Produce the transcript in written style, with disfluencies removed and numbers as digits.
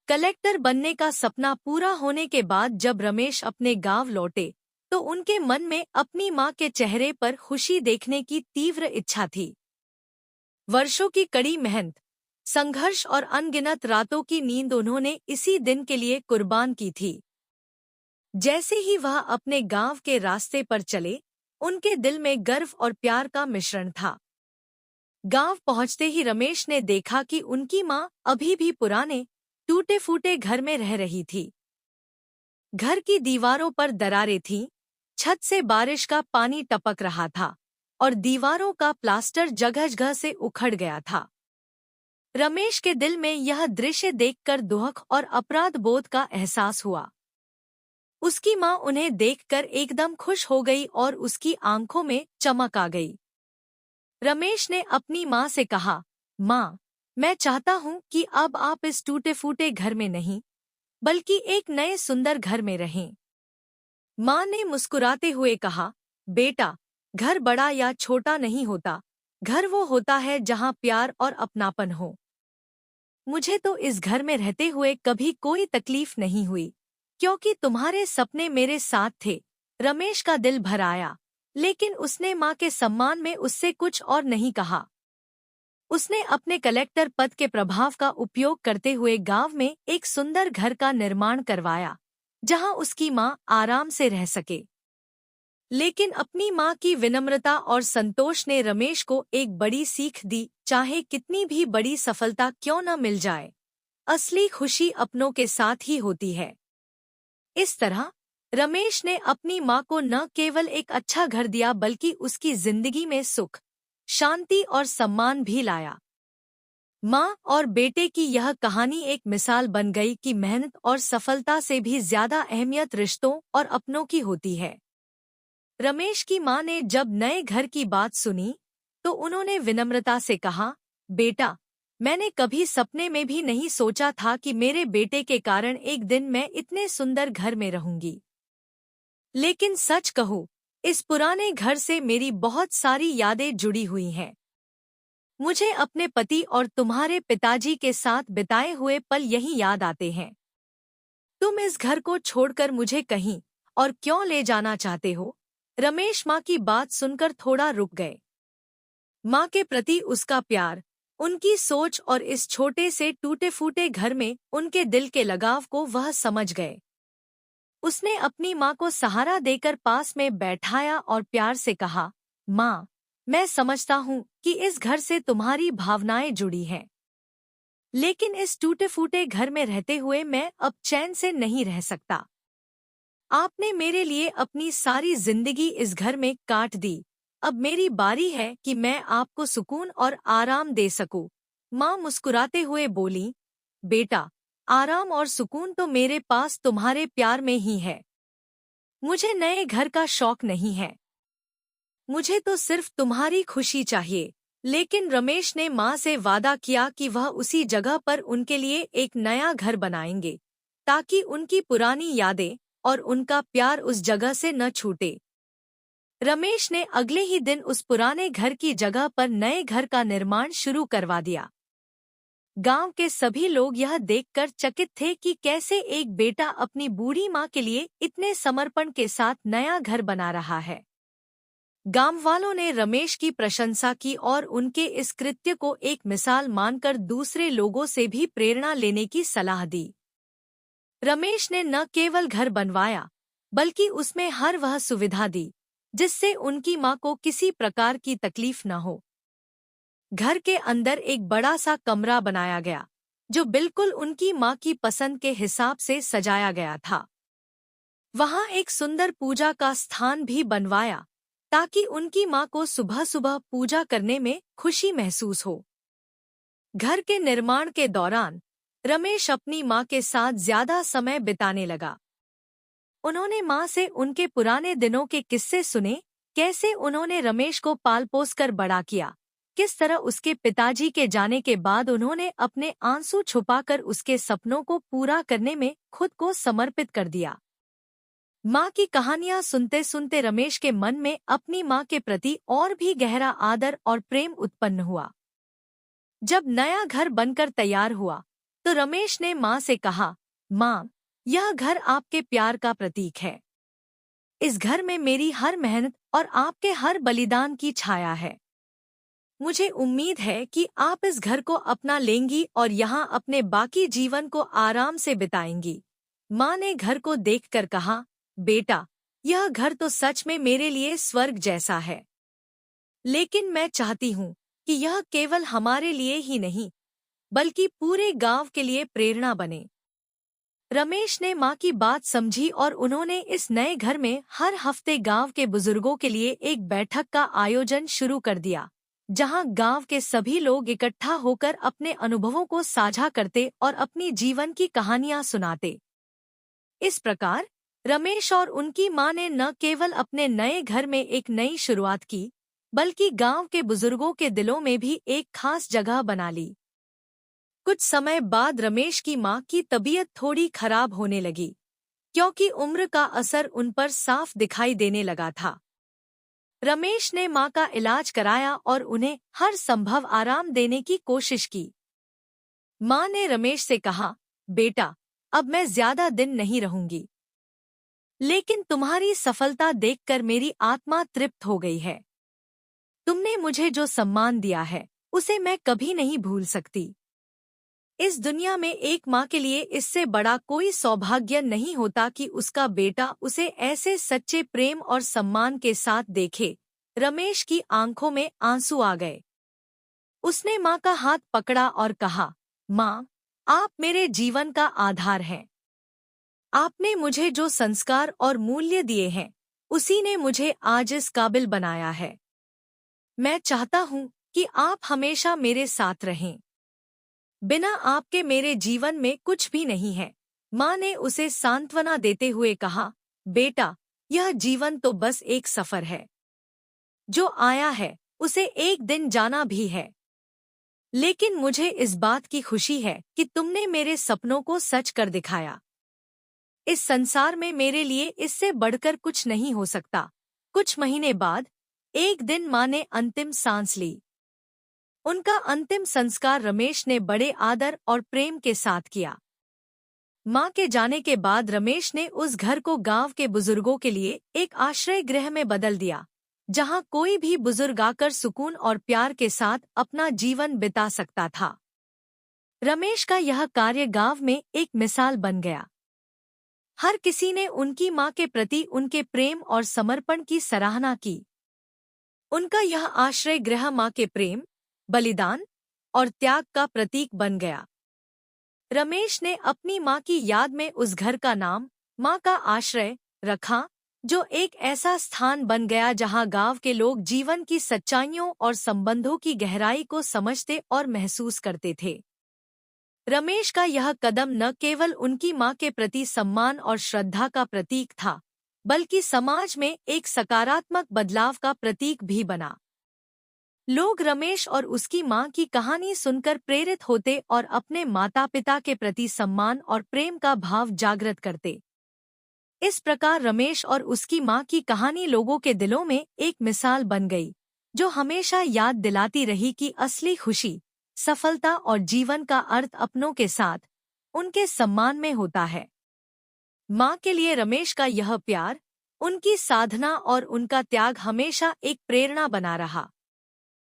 Collector बनने का सपना पूरा होने के बाद जब रमेश अपने गांव लौटे तो उनके मन में अपनी मां के चेहरे पर खुशी देखने की तीव्र इच्छा थी। वर्षों की कड़ी मेहनत, संघर्ष और अनगिनत रातों की नींद उन्होंने इसी दिन के लिए कुर्बान की थी। जैसे ही वह अपने गांव के रास्ते पर चले, उनके दिल में गर्व और प्यार का मिश्रण था। गांव पहुंचते ही रमेश ने देखा कि उनकी मां अभी भी पुराने टूटे-फूटे घर में रह रही थी। घर की दीवारों पर दरारें थीं, छत से बारिश का पानी टपक रहा था और दीवारों का प्लास्टर जगह-जगह से उखड़ गया था। रमेश के दिल में यह दृश्य देखकर दुख और अपराध बोध का एहसास हुआ। उसकी मां उन्हें देखकर एकदम खुश हो गई और उसकी आंखों में चमक आ गई। रमेश ने अपनी मां से कहा, मां, मैं चाहता हूं कि अब आप इस टूटे-फूटे घर में नहीं, बल्कि एक नए सुंदर घर में रहें। मां ने मुस्कुराते हुए कहा, बेटा, घर बड़ा या छोटा नहीं होता, घर वो होता है जहां प्यार और अपनापन हो। मुझे तो इस घर में रहते हुए कभी कोई तकलीफ नहीं हुई, क्योंकि तुम्हारे सपने मेरे साथ थे। रमेश का दिल भर आया, लेकिन उसने मां के सम्मान में उससे कुछ और नहीं कहा। उसने अपने कलेक्टर पद के प्रभाव का उपयोग करते हुए गांव में एक सुंदर घर का निर्माण करवाया, जहां उसकी मां आराम से रह सके। लेकिन अपनी मां की विनम्रता और संतोष ने रमेश को एक बड़ी सीख दी, चाहे कितनी भी बड़ी सफलता क्यों न मिल जाए, असली खुशी अपनों के साथ ही होती है। इस तरह रमेश ने अपनी मां को न केवल एक अच्छा घर दिया बल्कि उसकी जिंदगी में सुख, शांति और सम्मान भी लाया। मां और बेटे की यह कहानी एक मिसाल बन गई कि मेहनत और सफलता से भी ज्यादा अहमियत रिश्तों और अपनों की होती है। रमेश की मां ने जब नए घर की बात सुनी तो उन्होंने विनम्रता से कहा, बेटा, मैंने कभी सपने में भी नहीं सोचा था कि मेरे बेटे के कारण एक दिन मैं इतने सुंदर घर में रहूंगी। लेकिन सच कहूं, इस पुराने घर से मेरी बहुत सारी यादें जुड़ी हुई हैं। मुझे अपने पति और तुम्हारे पिताजी के साथ बिताए हुए पल यही याद आते हैं। तुम इस घर को छोड़कर मुझे कहीं और क्यों ले जाना चाहते हो? रमेश मां की बात सुनकर थोड़ा रुक गए। मां के प्रति उसका प्यार, उनकी सोच और इस छोटे से टूटे-फूटे घर में उनके दिल के लगाव को वह समझ गए। उसने अपनी मां को सहारा देकर पास में बैठाया और प्यार से कहा, मां, मैं समझता हूं कि इस घर से तुम्हारी भावनाएं जुड़ी हैं, लेकिन इस टूटे-फूटे घर में रहते हुए मैं अब चैन से नहीं रह सकता। आपने मेरे लिए अपनी सारी जिंदगी इस घर में काट दी, अब मेरी बारी है कि मैं आपको सुकून और आराम दे सकूं। मां मुस्कुराते हुए बोली, बेटा, आराम और सुकून तो मेरे पास तुम्हारे प्यार में ही है। मुझे नए घर का शौक नहीं है, मुझे तो सिर्फ तुम्हारी खुशी चाहिए। लेकिन रमेश ने मां से वादा किया कि वह उसी जगह पर उनके लिए एक नया घर बनाएंगे, ताकि उनकी पुरानी यादें और उनका प्यार उस जगह से न छूटे। रमेश ने अगले ही दिन उस पुराने घर की जगह पर नए घर का निर्माण शुरू करवा दिया। गांव के सभी लोग यह देखकर चकित थे कि कैसे एक बेटा अपनी बूढ़ी मां के लिए इतने समर्पण के साथ नया घर बना रहा है। गांव वालों ने रमेश की प्रशंसा की और उनके इस कृत्य को एक मिसाल मानकर दूसरे लोगों से भी प्रेरणा लेने की सलाह दी। रमेश ने न केवल घर बनवाया, बल्कि उसमें हर वह सुविधा दी जिससे उनकी मां को किसी प्रकार की तकलीफ न हो। घर के अंदर एक बड़ा सा कमरा बनाया गया, जो बिल्कुल उनकी मां की पसंद के हिसाब से सजाया गया था। वहां एक सुंदर पूजा का स्थान भी बनवाया, ताकि उनकी मां को सुबह सुबह पूजा करने में खुशी महसूस हो। घर के निर्माण के दौरान रमेश अपनी मां के साथ ज्यादा समय बिताने लगा। उन्होंने मां से उनके पुराने दिनों के किस्से सुने, कैसे उन्होंने रमेश को पाल पोस कर बड़ा किया, किस तरह उसके पिताजी के जाने के बाद उन्होंने अपने आंसू छुपाकर उसके सपनों को पूरा करने में खुद को समर्पित कर दिया। मां की कहानियां सुनते सुनते रमेश के मन में अपनी मां के प्रति और भी गहरा आदर और प्रेम उत्पन्न हुआ। जब नया घर बनकर तैयार हुआ तो रमेश ने माँ से कहा, माँ, यह घर आपके प्यार का प्रतीक है। इस घर में मेरी हर मेहनत और आपके हर बलिदान की छाया है। मुझे उम्मीद है कि आप इस घर को अपना लेंगी और यहाँ अपने बाकी जीवन को आराम से बिताएंगी। माँ ने घर को देखकर कहा, बेटा, यह घर तो सच में मेरे लिए स्वर्ग जैसा है। लेकिन मैं चाहती हूँ कि यह केवल हमारे लिए ही नहीं, बल्कि पूरे गांव के लिए प्रेरणा बने। रमेश ने माँ की बात समझी और उन्होंने इस नए घर में हर हफ्ते गांव के बुजुर्गों के लिए एक बैठक का आयोजन शुरू कर दिया, जहां गांव के सभी लोग इकट्ठा होकर अपने अनुभवों को साझा करते और अपनी जीवन की कहानियां सुनाते। इस प्रकार रमेश और उनकी माँ ने न केवल अपने नए घर में एक नई शुरुआत की, बल्कि गांव के बुजुर्गों के दिलों में भी एक खास जगह बना ली। कुछ समय बाद रमेश की माँ की तबीयत थोड़ी खराब होने लगी, क्योंकि उम्र का असर उन पर साफ दिखाई देने लगा था। रमेश ने माँ का इलाज कराया और उन्हें हर संभव आराम देने की कोशिश की। माँ ने रमेश से कहा, बेटा, अब मैं ज्यादा दिन नहीं रहूंगी, लेकिन तुम्हारी सफलता देखकर मेरी आत्मा तृप्त हो गई है। तुमने मुझे जो सम्मान दिया है, उसे मैं कभी नहीं भूल सकती। इस दुनिया में एक माँ के लिए इससे बड़ा कोई सौभाग्य नहीं होता कि उसका बेटा उसे ऐसे सच्चे प्रेम और सम्मान के साथ देखे। रमेश की आंखों में आंसू आ गए। उसने माँ का हाथ पकड़ा और कहा, माँ, आप मेरे जीवन का आधार हैं। आपने मुझे जो संस्कार और मूल्य दिए हैं, उसी ने मुझे आज इस काबिल बनाया है। मैं चाहता हूँ कि आप हमेशा मेरे साथ रहें। बिना आपके मेरे जीवन में कुछ भी नहीं है। माँ ने उसे सांत्वना देते हुए कहा, बेटा, यह जीवन तो बस एक सफर है। जो आया है उसे एक दिन जाना भी है। लेकिन मुझे इस बात की खुशी है कि तुमने मेरे सपनों को सच कर दिखाया। इस संसार में मेरे लिए इससे बढ़कर कुछ नहीं हो सकता। कुछ महीने बाद एक दिन माँ ने अंतिम सांस ली। उनका अंतिम संस्कार रमेश ने बड़े आदर और प्रेम के साथ किया। माँ के जाने के बाद रमेश ने उस घर को गांव के बुजुर्गों के लिए एक आश्रय गृह में बदल दिया, जहां कोई भी बुजुर्ग आकर सुकून और प्यार के साथ अपना जीवन बिता सकता था। रमेश का यह कार्य गांव में एक मिसाल बन गया। हर किसी ने उनकी माँ के प्रति उनके प्रेम और समर्पण की सराहना की। उनका यह आश्रय गृह माँ के प्रेम, बलिदान और त्याग का प्रतीक बन गया। रमेश ने अपनी माँ की याद में उस घर का नाम माँ का आश्रय रखा, जो एक ऐसा स्थान बन गया जहाँ गांव के लोग जीवन की सच्चाइयों और संबंधों की गहराई को समझते और महसूस करते थे। रमेश का यह कदम न केवल उनकी माँ के प्रति सम्मान और श्रद्धा का प्रतीक था, बल्कि समाज में एक सकारात्मक बदलाव का प्रतीक भी बना। लोग रमेश और उसकी माँ की कहानी सुनकर प्रेरित होते और अपने माता-पिता के प्रति सम्मान और प्रेम का भाव जागृत करते। इस प्रकार रमेश और उसकी माँ की कहानी लोगों के दिलों में एक मिसाल बन गई, जो हमेशा याद दिलाती रही कि असली खुशी, सफलता और जीवन का अर्थ अपनों के साथ उनके सम्मान में होता है। माँ के लिए रमेश का यह प्यार, उनकी साधना और उनका त्याग हमेशा एक प्रेरणा बना रहा।